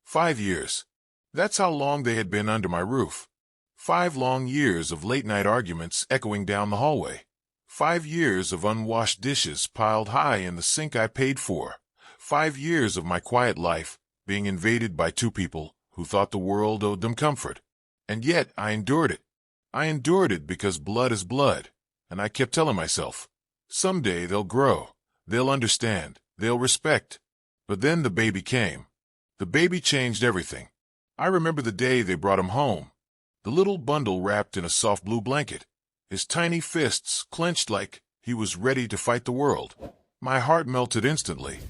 5 years. That's how long they had been under my roof. 5 long years of late-night arguments echoing down the hallway. 5 years of unwashed dishes piled high in the sink I paid for. 5 years of my quiet life being invaded by two people who thought the world owed them comfort. And yet I endured it. I endured it because blood is blood, and I kept telling myself, someday they'll grow, they'll understand, they'll respect. But then the baby came. The baby changed everything. I remember the day they brought him home. The little bundle wrapped in a soft blue blanket, his tiny fists clenched like he was ready to fight the world. My heart melted instantly.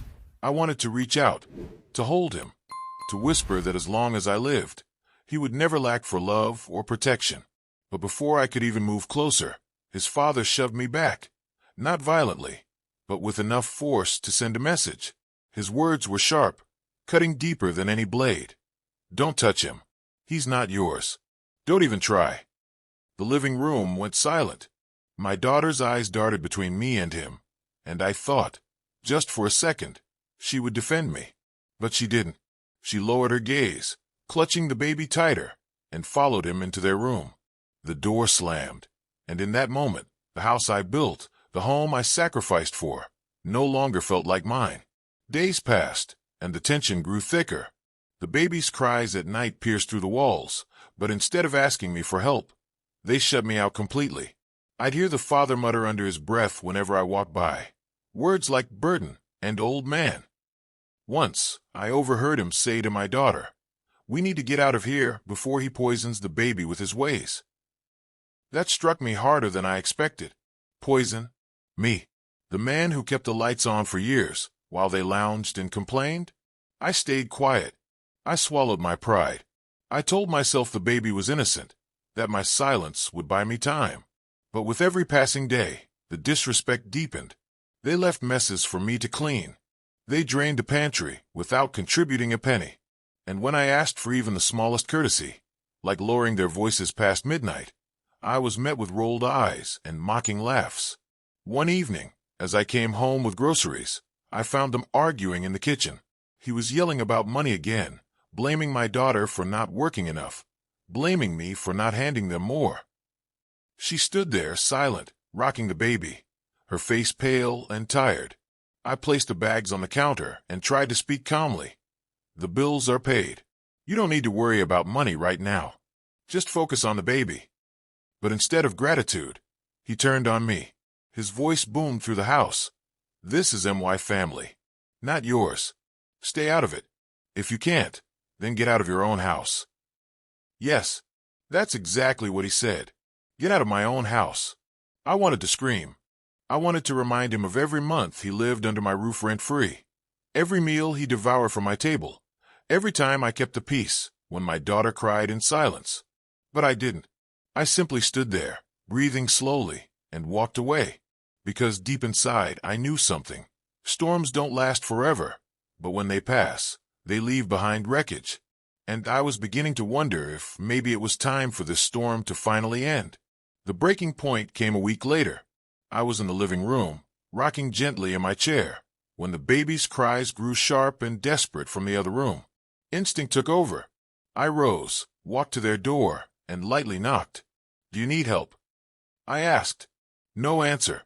I wanted to reach out, to hold him, to whisper that as long as I lived, he would never lack for love or protection. But before I could even move closer, his father shoved me back, not violently, but with enough force to send a message. His words were sharp, cutting deeper than any blade. Don't touch him. He's not yours. Don't even try. The living room went silent. My daughter's eyes darted between me and him, and I thought, just for a second, she would defend me. But she didn't. She lowered her gaze, clutching the baby tighter, and followed him into their room. The door slammed, and in that moment, the house I built, the home I sacrificed for, no longer felt like mine. Days passed, and the tension grew thicker. The baby's cries at night pierced through the walls, but instead of asking me for help, they shut me out completely. I'd hear the father mutter under his breath whenever I walked by, words like burden and old man. Once, I overheard him say to my daughter, "We need to get out of here before he poisons the baby with his ways." That struck me harder than I expected. Poison? Me. The man who kept the lights on for years, while they lounged and complained? I stayed quiet. I swallowed my pride. I told myself the baby was innocent, that my silence would buy me time. But with every passing day, the disrespect deepened. They left messes for me to clean. They drained the pantry without contributing a penny. And when I asked for even the smallest courtesy, like lowering their voices past midnight, I was met with rolled eyes and mocking laughs. One evening, as I came home with groceries, I found them arguing in the kitchen. He was yelling about money again, blaming my daughter for not working enough, blaming me for not handing them more. She stood there, silent, rocking the baby, her face pale and tired. I placed the bags on the counter and tried to speak calmly. The bills are paid. You don't need to worry about money right now. Just focus on the baby. But instead of gratitude, he turned on me. His voice boomed through the house. This is MY family, not yours. Stay out of it. If you can't, then get out of your own house. Yes, that's exactly what he said. Get out of my own house. I wanted to scream. I wanted to remind him of every month he lived under my roof rent-free, every meal he devoured from my table, every time I kept the peace when my daughter cried in silence. But I didn't. I simply stood there, breathing slowly, and walked away. Because deep inside I knew something. Storms don't last forever, but when they pass, they leave behind wreckage. And I was beginning to wonder if maybe it was time for this storm to finally end. The breaking point came a week later. I was in the living room, rocking gently in my chair, when the baby's cries grew sharp and desperate from the other room. Instinct took over. I rose, walked to their door, and lightly knocked. "Do you need help?" I asked. No answer.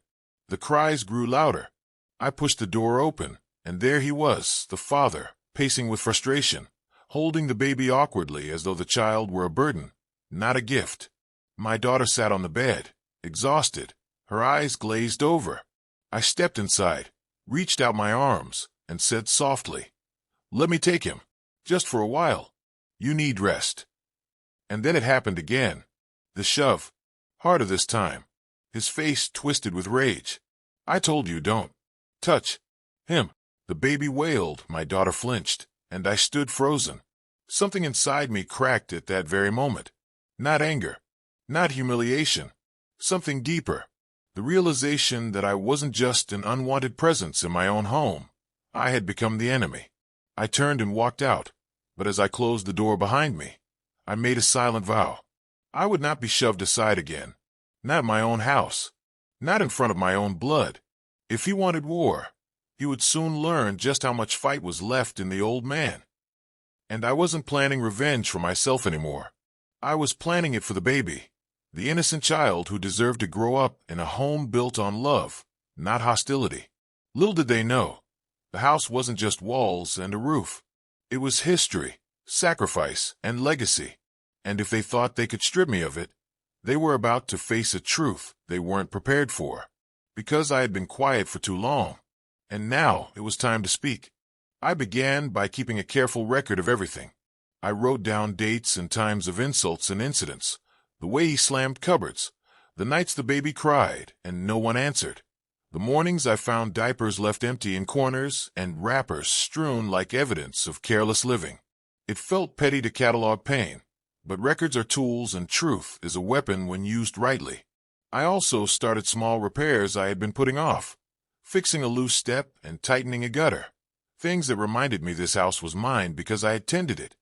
The cries grew louder. I pushed the door open, and there he was, the father, pacing with frustration, holding the baby awkwardly as though the child were a burden, not a gift. My daughter sat on the bed, exhausted, her eyes glazed over. I stepped inside, reached out my arms, and said softly, "Let me take him, just for a while. You need rest." And then it happened again. The shove. Harder this time. His face twisted with rage. "I told you don't touch him." The baby wailed, my daughter flinched, and I stood frozen. Something inside me cracked at that very moment. Not anger, not humiliation, something deeper. The realization that I wasn't just an unwanted presence in my own home. I had become the enemy. I turned and walked out, but as I closed the door behind me, I made a silent vow. I would not be shoved aside again. Not in my own house. Not in front of my own blood. If he wanted war, he would soon learn just how much fight was left in the old man. And I wasn't planning revenge for myself anymore. I was planning it for the baby, the innocent child who deserved to grow up in a home built on love, not hostility. Little did they know, the house wasn't just walls and a roof. It was history, sacrifice, and legacy. And if they thought they could strip me of it, they were about to face a truth they weren't prepared for. Because I had been quiet for too long, and now it was time to speak. I began by keeping a careful record of everything. I wrote down dates and times of insults and incidents, the way he slammed cupboards, the nights the baby cried and no one answered, the mornings I found diapers left empty in corners and wrappers strewn like evidence of careless living. It felt petty to catalog pain, but records are tools and truth is a weapon when used rightly. I also started small repairs I had been putting off, fixing a loose step and tightening a gutter, things that reminded me this house was mine because I had tended it,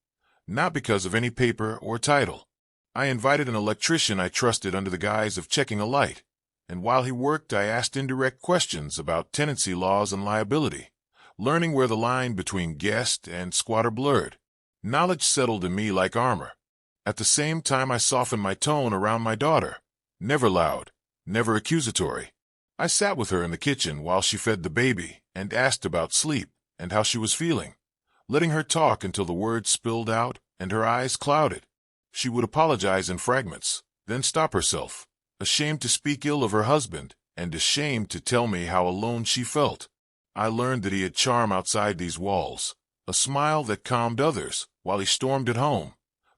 not because of any paper or title. I invited an electrician I trusted under the guise of checking a light, and while he worked I asked indirect questions about tenancy laws and liability, learning where the line between guest and squatter blurred. Knowledge settled in me like armor. At the same time I softened my tone around my daughter, never loud, never accusatory. I sat with her in the kitchen while she fed the baby and asked about sleep and how she was feeling, letting her talk until the words spilled out and her eyes clouded. She would apologize in fragments, then stop herself, ashamed to speak ill of her husband and ashamed to tell me how alone she felt. I learned that he had charm outside these walls, a smile that calmed others while he stormed at home,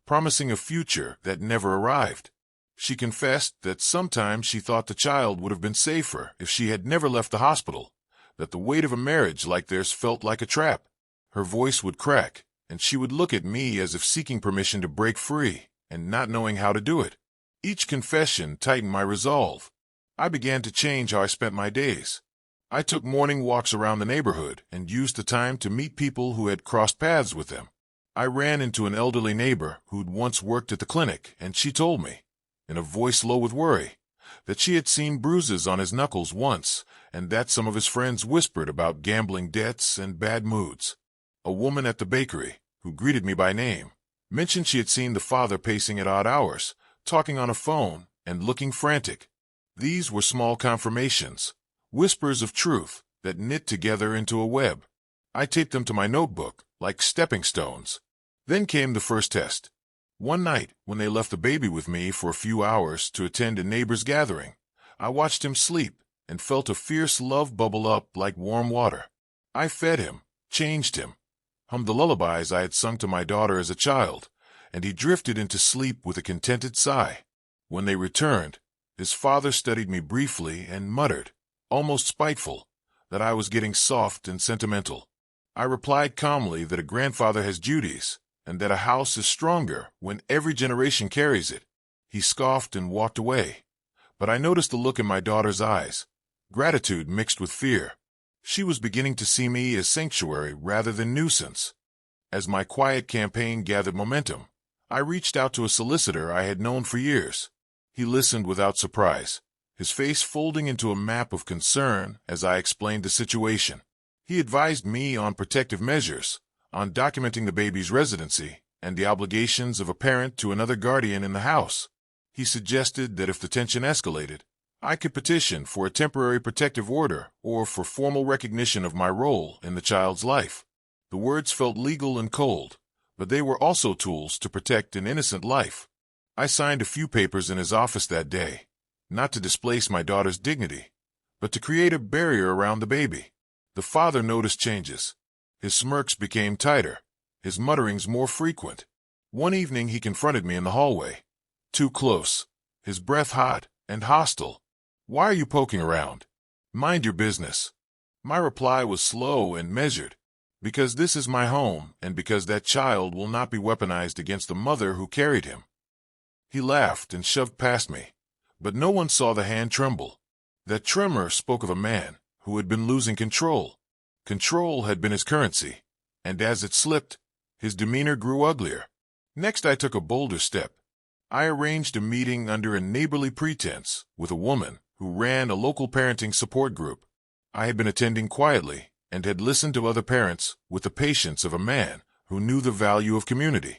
promising a future that never arrived. She confessed that sometimes she thought the child would have been safer if she had never left the hospital, that the weight of a marriage like theirs felt like a trap. Her voice would crack, and she would look at me as if seeking permission to break free and not knowing how to do it. Each confession tightened my resolve. I began to change how I spent my days. I took morning walks around the neighborhood and used the time to meet people who had crossed paths with them. I ran into an elderly neighbor who'd once worked at the clinic, and she told me, in a voice low with worry, that she had seen bruises on his knuckles once, and that some of his friends whispered about gambling debts and bad moods. A woman at the bakery, who greeted me by name, mentioned she had seen the father pacing at odd hours, talking on a phone, and looking frantic. These were small confirmations, whispers of truth that knit together into a web. I taped them to my notebook, like stepping stones. Then came the first test. One night, when they left the baby with me for a few hours to attend a neighbor's gathering, I watched him sleep and felt a fierce love bubble up like warm water. I fed him, changed him, hummed the lullabies I had sung to my daughter as a child, and he drifted into sleep with a contented sigh. When they returned, his father studied me briefly and muttered, almost spiteful, that I was getting soft and sentimental. I replied calmly that a grandfather has duties, and that a house is stronger when every generation carries it. He scoffed and walked away, but I noticed the look in my daughter's eyes, gratitude mixed with fear. She was beginning to see me as sanctuary rather than nuisance. As my quiet campaign gathered momentum, I reached out to a solicitor I had known for years. He listened without surprise, his face folding into a map of concern as I explained the situation. He advised me on protective measures, on documenting the baby's residency, and the obligations of a parent to another guardian in the house. He suggested that if the tension escalated, I could petition for a temporary protective order or for formal recognition of my role in the child's life. The words felt legal and cold, but they were also tools to protect an innocent life. I signed a few papers in his office that day, not to displace my daughter's dignity, but to create a barrier around the baby. The father noticed changes. His smirks became tighter, his mutterings more frequent. One evening he confronted me in the hallway. Too close, his breath hot and hostile. "Why are you poking around? Mind your business." My reply was slow and measured. Because this is my home, and because that child will not be weaponized against the mother who carried him. He laughed and shoved past me, but no one saw the hand tremble. That tremor spoke of a man who had been losing control. Control had been his currency, and as it slipped, his demeanor grew uglier. Next I took a bolder step. I arranged a meeting under a neighborly pretense with a woman who ran a local parenting support group. I had been attending quietly and had listened to other parents with the patience of a man who knew the value of community.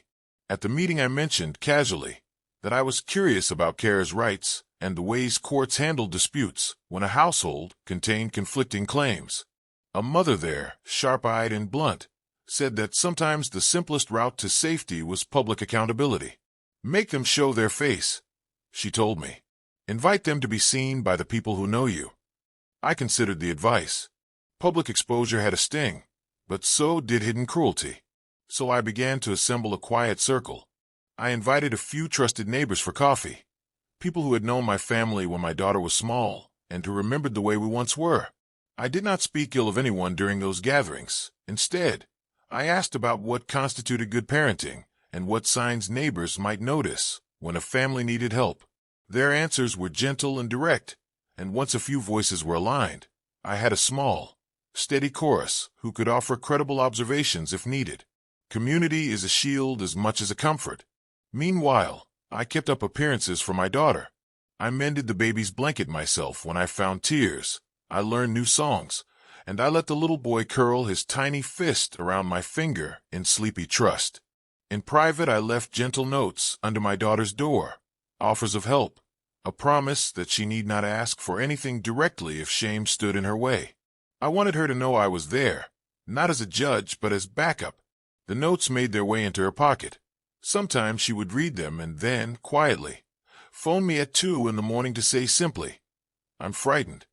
At the meeting I mentioned casually that I was curious about carers' rights and the ways courts handled disputes when a household contained conflicting claims. A mother there, sharp-eyed and blunt, said that sometimes the simplest route to safety was public accountability. Make them show their face, she told me. Invite them to be seen by the people who know you. I considered the advice. Public exposure had a sting, but so did hidden cruelty. So I began to assemble a quiet circle. I invited a few trusted neighbors for coffee, people who had known my family when my daughter was small and who remembered the way we once were. I did not speak ill of anyone during those gatherings. Instead, I asked about what constituted good parenting and what signs neighbors might notice when a family needed help. Their answers were gentle and direct, and once a few voices were aligned, I had a small, steady chorus who could offer credible observations if needed. Community is a shield as much as a comfort. Meanwhile, I kept up appearances for my daughter. I mended the baby's blanket myself when I found tears. I learned new songs, and I let the little boy curl his tiny fist around my finger in sleepy trust. In private, I left gentle notes under my daughter's door, offers of help, a promise that she need not ask for anything directly if shame stood in her way. I wanted her to know I was there, not as a judge but as backup. The notes made their way into her pocket. Sometimes she would read them and then, quietly, phone me at 2 in the morning to say simply, "I'm frightened."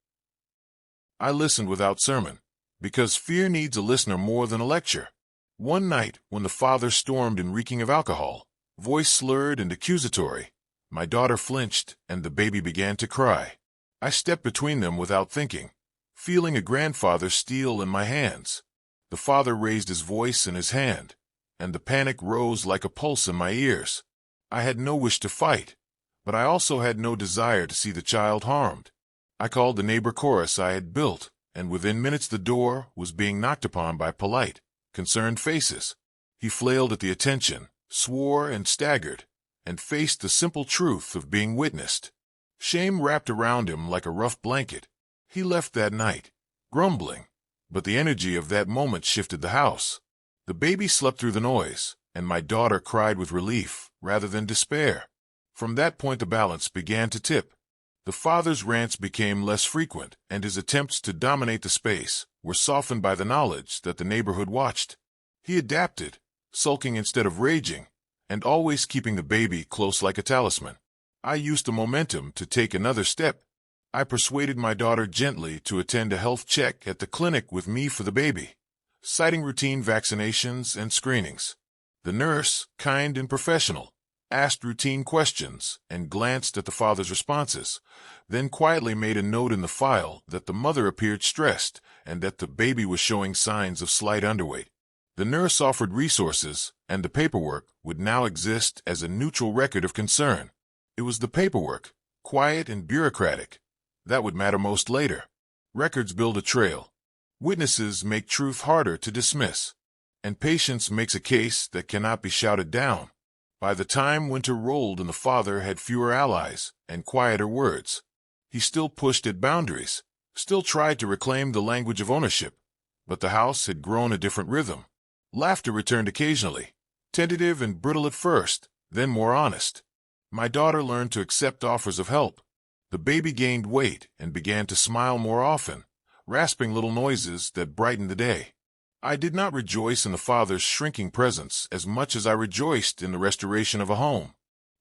I listened without sermon, because fear needs a listener more than a lecture. One night, when the father stormed in reeking of alcohol, voice slurred and accusatory, my daughter flinched and the baby began to cry. I stepped between them without thinking, feeling a grandfather's steel in my hands. The father raised his voice and his hand, and the panic rose like a pulse in my ears. I had no wish to fight, but I also had no desire to see the child harmed. I called the neighbor chorus I had built, and within minutes the door was being knocked upon by polite, concerned faces. He flailed at the attention, swore and staggered, and faced the simple truth of being witnessed. Shame wrapped around him like a rough blanket. He left that night, grumbling, but the energy of that moment shifted the house. The baby slept through the noise, and my daughter cried with relief rather than despair. From that point the balance began to tip. The father's rants became less frequent, and his attempts to dominate the space were softened by the knowledge that the neighborhood watched. He adapted, sulking instead of raging, and always keeping the baby close like a talisman. I used the momentum to take another step. I persuaded my daughter gently to attend a health check at the clinic with me for the baby, citing routine vaccinations and screenings. The nurse, kind and professional, asked routine questions and glanced at the father's responses, then quietly made a note in the file that the mother appeared stressed and that the baby was showing signs of slight underweight. The nurse offered resources, and the paperwork would now exist as a neutral record of concern. It was the paperwork, quiet and bureaucratic, that would matter most later. Records build a trail. Witnesses make truth harder to dismiss, and patience makes a case that cannot be shouted down. By the time winter rolled and the father had fewer allies and quieter words, he still pushed at boundaries, still tried to reclaim the language of ownership, but the house had grown a different rhythm. Laughter returned occasionally, tentative and brittle at first, then more honest. My daughter learned to accept offers of help. The baby gained weight and began to smile more often, rasping little noises that brightened the day. I did not rejoice in the father's shrinking presence as much as I rejoiced in the restoration of a home.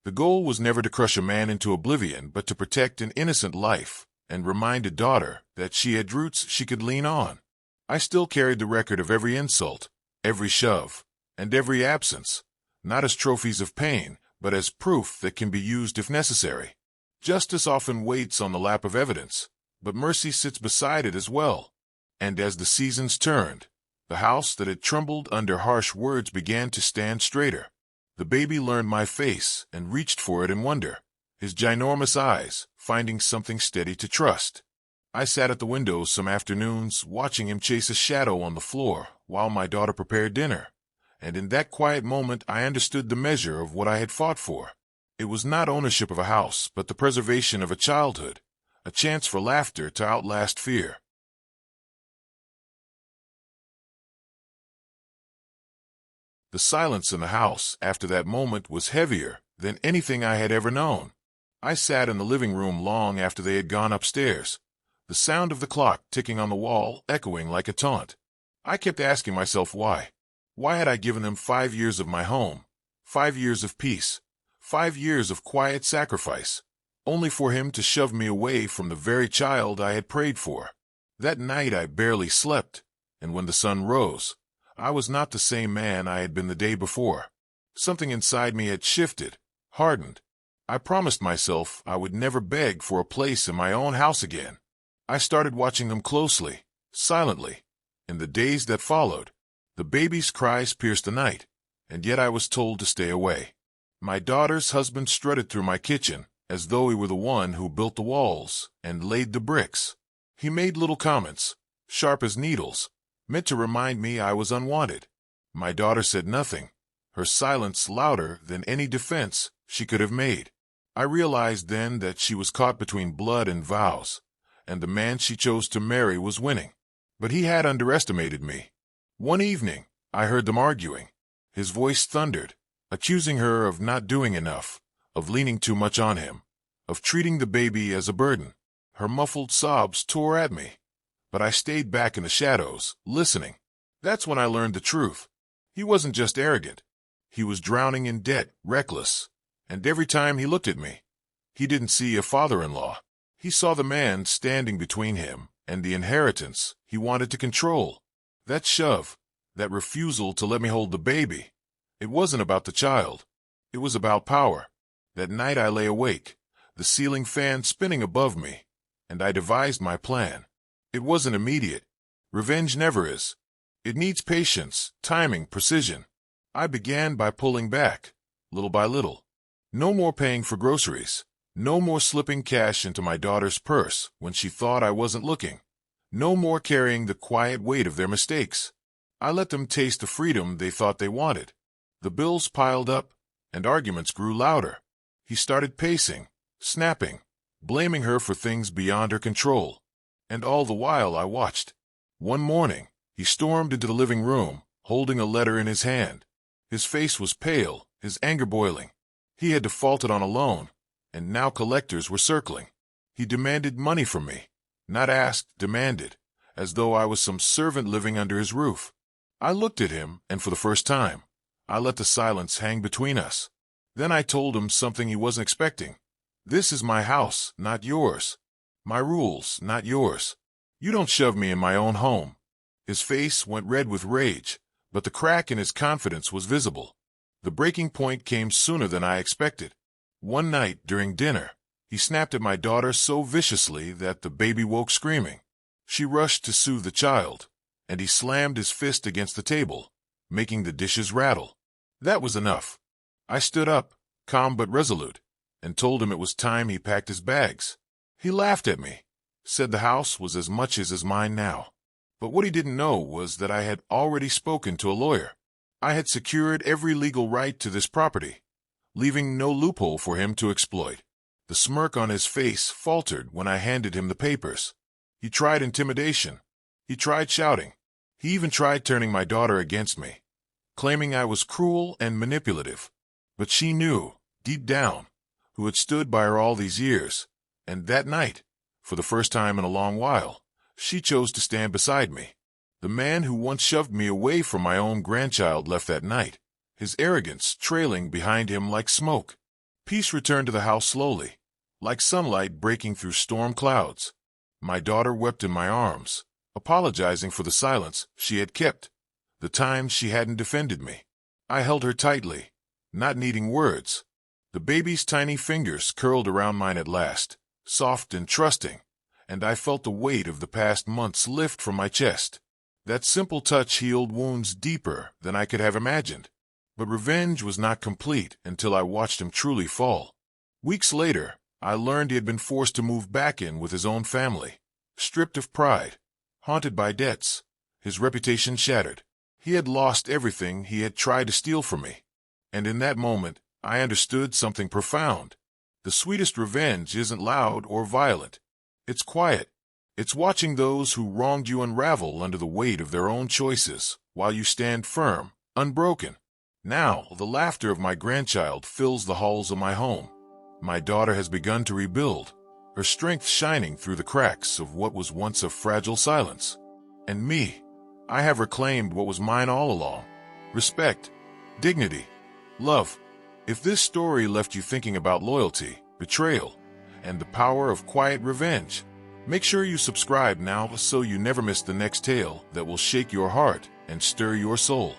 The goal was never to crush a man into oblivion, but to protect an innocent life and remind a daughter that she had roots she could lean on. I still carried the record of every insult, every shove, and every absence, not as trophies of pain, but as proof that can be used if necessary. Justice often waits on the lap of evidence, but mercy sits beside it as well. And as the seasons turned, the house that had trembled under harsh words began to stand straighter. The baby learned my face and reached for it in wonder, his ginormous eyes finding something steady to trust. I sat at the window some afternoons watching him chase a shadow on the floor while my daughter prepared dinner, and in that quiet moment I understood the measure of what I had fought for. It was not ownership of a house, but the preservation of a childhood, a chance for laughter to outlast fear. The silence in the house after that moment was heavier than anything I had ever known. I sat in the living room long after they had gone upstairs, the sound of the clock ticking on the wall echoing like a taunt. I kept asking myself why. Why had I given them 5 years of my home, 5 years of peace, 5 years of quiet sacrifice, only for him to shove me away from the very child I had prayed for? That night I barely slept, and when the sun rose, I was not the same man I had been the day before. Something inside me had shifted, hardened. I promised myself I would never beg for a place in my own house again. I started watching them closely, silently. In the days that followed, the baby's cries pierced the night, and yet I was told to stay away. My daughter's husband strutted through my kitchen as though he were the one who built the walls and laid the bricks. He made little comments, sharp as needles, meant to remind me I was unwanted. My daughter said nothing, her silence louder than any defense she could have made. I realized then that she was caught between blood and vows, and the man she chose to marry was winning. But he had underestimated me. One evening, I heard them arguing. His voice thundered, accusing her of not doing enough, of leaning too much on him, of treating the baby as a burden. Her muffled sobs tore at me, but I stayed back in the shadows, listening. That's when I learned the truth. He wasn't just arrogant. He was drowning in debt, reckless. And every time he looked at me, he didn't see a father-in-law. He saw the man standing between him and the inheritance he wanted to control. That shove, that refusal to let me hold the baby, it wasn't about the child. It was about power. That night I lay awake, the ceiling fan spinning above me, and I devised my plan. It wasn't immediate. Revenge never is. It needs patience, timing, precision. I began by pulling back, little by little. No more paying for groceries. No more slipping cash into my daughter's purse when she thought I wasn't looking. No more carrying the quiet weight of their mistakes. I let them taste the freedom they thought they wanted. The bills piled up, and arguments grew louder. He started pacing, snapping, blaming her for things beyond her control. And all the while I watched. One morning, he stormed into the living room, holding a letter in his hand. His face was pale, his anger boiling. He had defaulted on a loan, and now collectors were circling. He demanded money from me. Not asked, demanded, as though I was some servant living under his roof. I looked at him, and for the first time, I let the silence hang between us. Then I told him something he wasn't expecting. This is my house, not yours. My rules, not yours. You don't shove me in my own home. His face went red with rage, but the crack in his confidence was visible. The breaking point came sooner than I expected. One night, during dinner, he snapped at my daughter so viciously that the baby woke screaming. She rushed to soothe the child, and he slammed his fist against the table, making the dishes rattle. That was enough. I stood up, calm but resolute, and told him it was time he packed his bags. He laughed at me, said the house was as much his as mine now. But what he didn't know was that I had already spoken to a lawyer. I had secured every legal right to this property, leaving no loophole for him to exploit. The smirk on his face faltered when I handed him the papers. He tried intimidation. He tried shouting. He even tried turning my daughter against me, claiming I was cruel and manipulative. But she knew, deep down, who had stood by her all these years, and that night, for the first time in a long while, she chose to stand beside me. The man who once shoved me away from my own grandchild left that night, his arrogance trailing behind him like smoke. Peace returned to the house slowly, like sunlight breaking through storm clouds. My daughter wept in my arms, apologizing for the silence she had kept, the times she hadn't defended me. I held her tightly, not needing words. The baby's tiny fingers curled around mine at last, soft and trusting, and I felt the weight of the past months lift from my chest. That simple touch healed wounds deeper than I could have imagined. But revenge was not complete until I watched him truly fall. Weeks later, I learned he had been forced to move back in with his own family, stripped of pride, haunted by debts, his reputation shattered. He had lost everything he had tried to steal from me. And in that moment, I understood something profound. The sweetest revenge isn't loud or violent. It's quiet. It's watching those who wronged you unravel under the weight of their own choices, while you stand firm, unbroken. Now, the laughter of my grandchild fills the halls of my home. My daughter has begun to rebuild, her strength shining through the cracks of what was once a fragile silence. And me, I have reclaimed what was mine all along: respect, dignity, love. If this story left you thinking about loyalty, betrayal, and the power of quiet revenge, make sure you subscribe now so you never miss the next tale that will shake your heart and stir your soul.